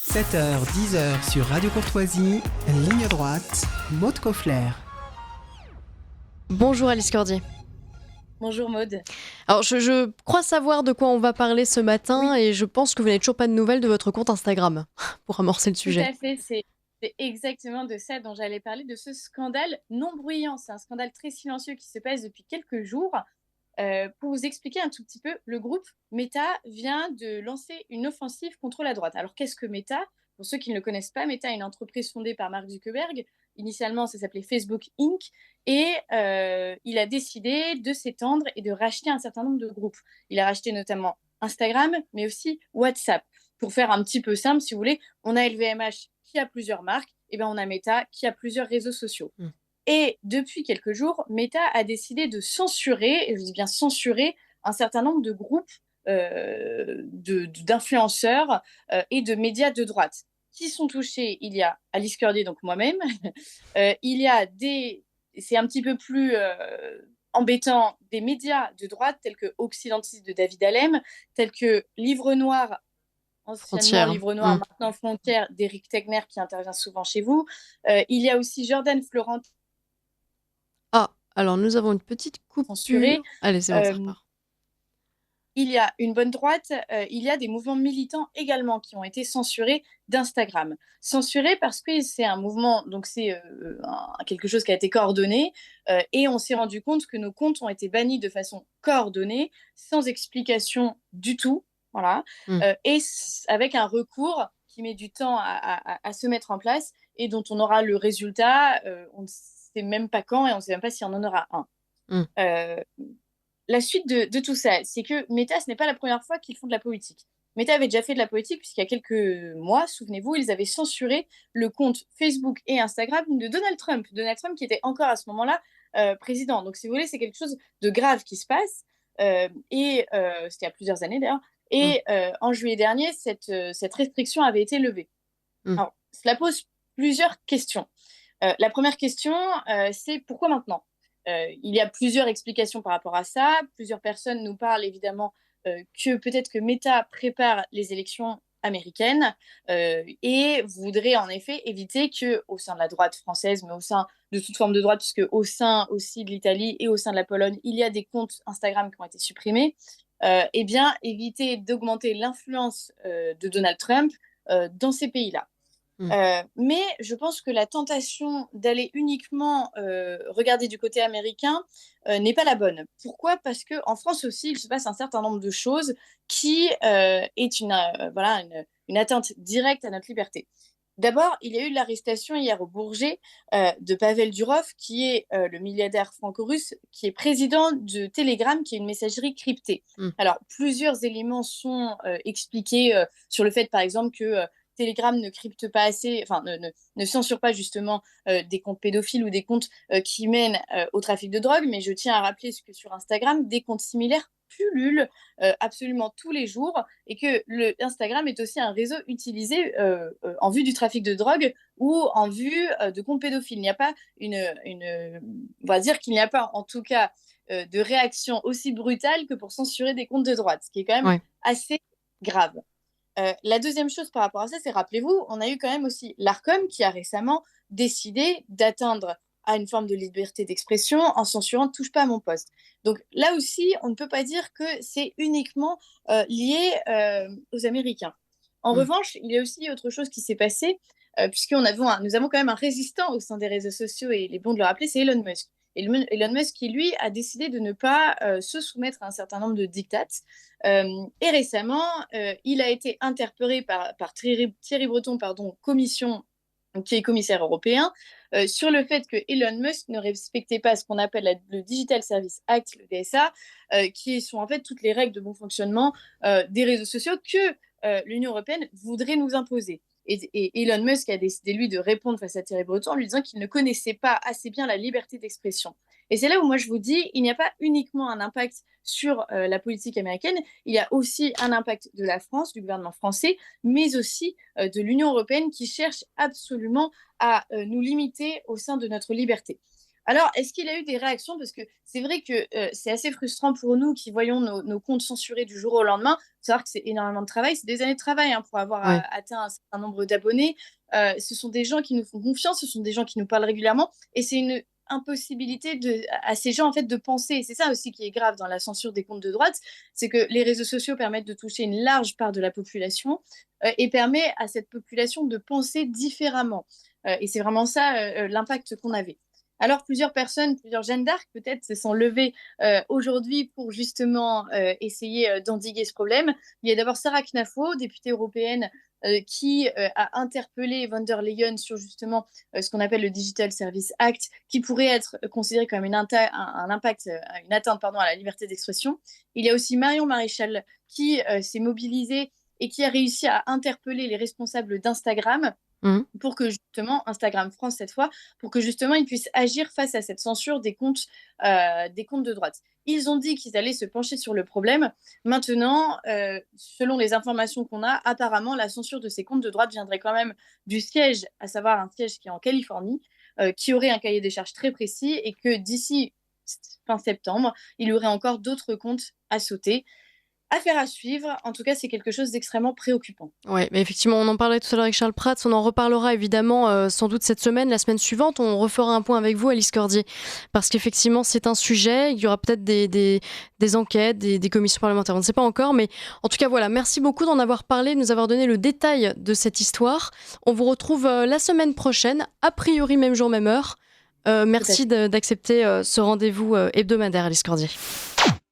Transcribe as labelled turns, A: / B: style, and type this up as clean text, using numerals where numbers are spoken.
A: 7h, 10h sur Radio Courtoisie, ligne droite, Maud Koffler.
B: Bonjour Alice Cordier.
C: Bonjour Maud.
B: Alors je crois savoir de quoi on va parler ce matin et je pense que vous n'avez toujours pas de nouvelles de votre compte Instagram pour amorcer le sujet.
C: Tout à fait, c'est exactement de ça dont j'allais parler, de ce scandale non bruyant. C'est un scandale très silencieux qui se passe depuis quelques jours. Pour vous expliquer un tout petit peu, le groupe Meta vient de lancer une offensive contre la droite. Alors qu'est-ce que Meta ? Pour ceux qui ne le connaissent pas, Meta est une entreprise fondée par Mark Zuckerberg. Initialement, ça s'appelait Facebook Inc. Et il a décidé de s'étendre et de racheter un certain nombre de groupes. Il a racheté notamment Instagram, mais aussi WhatsApp. Pour faire un petit peu simple, si vous voulez, on a LVMH qui a plusieurs marques, et bien on a Meta qui a plusieurs réseaux sociaux. Et depuis quelques jours, Meta a décidé de censurer, et je dis bien censurer, un certain nombre de groupes d'influenceurs et de médias de droite. Qui sont touchés ? Il y a Alice Cordier, donc moi-même. Il y a c'est un petit peu plus embêtant, des médias de droite tels que Occidentis de David Alem, tels que Livre Noir, anciennement Livre Noir, maintenant Frontières d'Éric Tegner qui intervient souvent chez vous. Il y a aussi Jordan Florent.
B: Ah, alors nous avons une petite coupure.
C: Censurée.
B: Allez, c'est bon, ça repart.
C: Il y a une bonne droite, il y a des mouvements militants également qui ont été censurés d'Instagram. Censurés parce que c'est un mouvement, donc c'est quelque chose qui a été coordonné, et on s'est rendu compte que nos comptes ont été bannis de façon coordonnée, sans explication du tout, voilà, et avec un recours qui met du temps à se mettre en place et dont on aura le résultat, on ne sait même pas quand et on ne sait même pas si on en aura un. La suite de tout ça, c'est que Meta, ce n'est pas la première fois qu'ils font de la politique. Meta avait déjà fait de la politique puisqu'il y a quelques mois, souvenez-vous, ils avaient censuré le compte Facebook et Instagram de Donald Trump. Donald Trump qui était encore à ce moment-là président. Donc, si vous voulez, c'est quelque chose de grave qui se passe. C'était il y a plusieurs années d'ailleurs. Et en juillet dernier, cette restriction avait été levée. Alors, cela pose plusieurs questions. La première question, c'est pourquoi maintenant ? Il y a plusieurs explications par rapport à ça. Plusieurs personnes nous parlent évidemment que peut-être que Meta prépare les élections américaines et voudrait en effet éviter qu'au sein de la droite française, mais au sein de toute forme de droite, puisque au sein aussi de l'Italie et au sein de la Pologne, il y a des comptes Instagram qui ont été supprimés, eh bien éviter d'augmenter l'influence de Donald Trump dans ces pays-là. Mais je pense que la tentation d'aller uniquement regarder du côté américain n'est pas la bonne. Pourquoi ? Parce qu'en France aussi, il se passe un certain nombre de choses qui est une atteinte directe à notre liberté. D'abord, il y a eu l'arrestation hier au Bourget de Pavel Durov, qui est le milliardaire franco-russe, qui est président de Telegram, qui est une messagerie cryptée. Alors, plusieurs éléments sont expliqués sur le fait, par exemple, que Telegram ne crypte pas assez, enfin ne censure pas justement des comptes pédophiles ou des comptes qui mènent au trafic de drogue, mais je tiens à rappeler que sur Instagram, des comptes similaires pullulent absolument tous les jours et que Instagram est aussi un réseau utilisé en vue du trafic de drogue ou en vue de comptes pédophiles. Il n'y a pas on va dire qu'il n'y a pas en tout cas de réaction aussi brutale que pour censurer des comptes de droite, ce qui est quand même assez grave. La deuxième chose par rapport à ça, c'est, rappelez-vous, on a eu quand même aussi l'Arcom qui a récemment décidé d'atteindre à une forme de liberté d'expression en censurant « touche pas à mon poste ». Donc là aussi, on ne peut pas dire que c'est uniquement lié aux Américains. En revanche, il y a aussi autre chose qui s'est passé, puisque nous avons quand même un résistant au sein des réseaux sociaux, et il est bon de le rappeler, c'est Elon Musk. Elon Musk qui, lui, a décidé de ne pas se soumettre à un certain nombre de dictats. Et récemment, il a été interpellé par Thierry Breton, qui est commissaire européen, sur le fait que Elon Musk ne respectait pas ce qu'on appelle le Digital Service Act, le DSA, qui sont en fait toutes les règles de bon fonctionnement des réseaux sociaux que l'Union européenne voudrait nous imposer. Et Elon Musk a décidé, lui, de répondre face à Thierry Breton en lui disant qu'il ne connaissait pas assez bien la liberté d'expression. Et c'est là où moi je vous dis, il n'y a pas uniquement un impact sur la politique américaine, il y a aussi un impact de la France, du gouvernement français, mais aussi de l'Union européenne qui cherche absolument à nous limiter au sein de notre liberté. Alors, est-ce qu'il a eu des réactions? Parce que c'est vrai que c'est assez frustrant pour nous qui voyons nos comptes censurés du jour au lendemain. Il faut savoir que c'est énormément de travail, c'est des années de travail hein, pour avoir
B: Ouais.
C: atteint un certain nombre d'abonnés. Ce sont des gens qui nous font confiance, ce sont des gens qui nous parlent régulièrement, et c'est une impossibilité à ces gens en fait de penser. Et c'est ça aussi qui est grave dans la censure des comptes de droite, c'est que les réseaux sociaux permettent de toucher une large part de la population et permet à cette population de penser différemment. Et c'est vraiment ça l'impact qu'on avait. Alors, plusieurs personnes, plusieurs Jeanne d'Arc peut-être se sont levées aujourd'hui pour justement essayer d'endiguer ce problème. Il y a d'abord Sarah Knafo, députée européenne, qui a interpellé von der Leyen sur justement ce qu'on appelle le Digital Service Act, qui pourrait être considéré comme un impact, une atteinte pardon, à la liberté d'expression. Il y a aussi Marion Maréchal qui s'est mobilisée et qui a réussi à interpeller les responsables d'Instagram
B: Mhm.
C: pour que justement, Instagram France cette fois, pour que justement ils puissent agir face à cette censure des comptes de droite. Ils ont dit qu'ils allaient se pencher sur le problème. Maintenant, selon les informations qu'on a, apparemment, la censure de ces comptes de droite viendrait quand même du siège, à savoir un siège qui est en Californie, qui aurait un cahier des charges très précis et que d'ici fin septembre, il y aurait encore d'autres comptes à sauter. Affaire à suivre. En tout cas, c'est quelque chose d'extrêmement préoccupant.
B: Ouais, mais effectivement, on en parlait tout à l'heure avec Charles Prats, on en reparlera évidemment sans doute cette semaine, la semaine suivante, on refera un point avec vous, Alice Cordier, parce qu'effectivement, c'est un sujet, il y aura peut-être des enquêtes, des commissions parlementaires, on ne sait pas encore, mais en tout cas, voilà, merci beaucoup d'en avoir parlé, de nous avoir donné le détail de cette histoire. On vous retrouve la semaine prochaine, a priori même jour, même heure. Merci d'accepter ce rendez-vous hebdomadaire, Alice Cordier.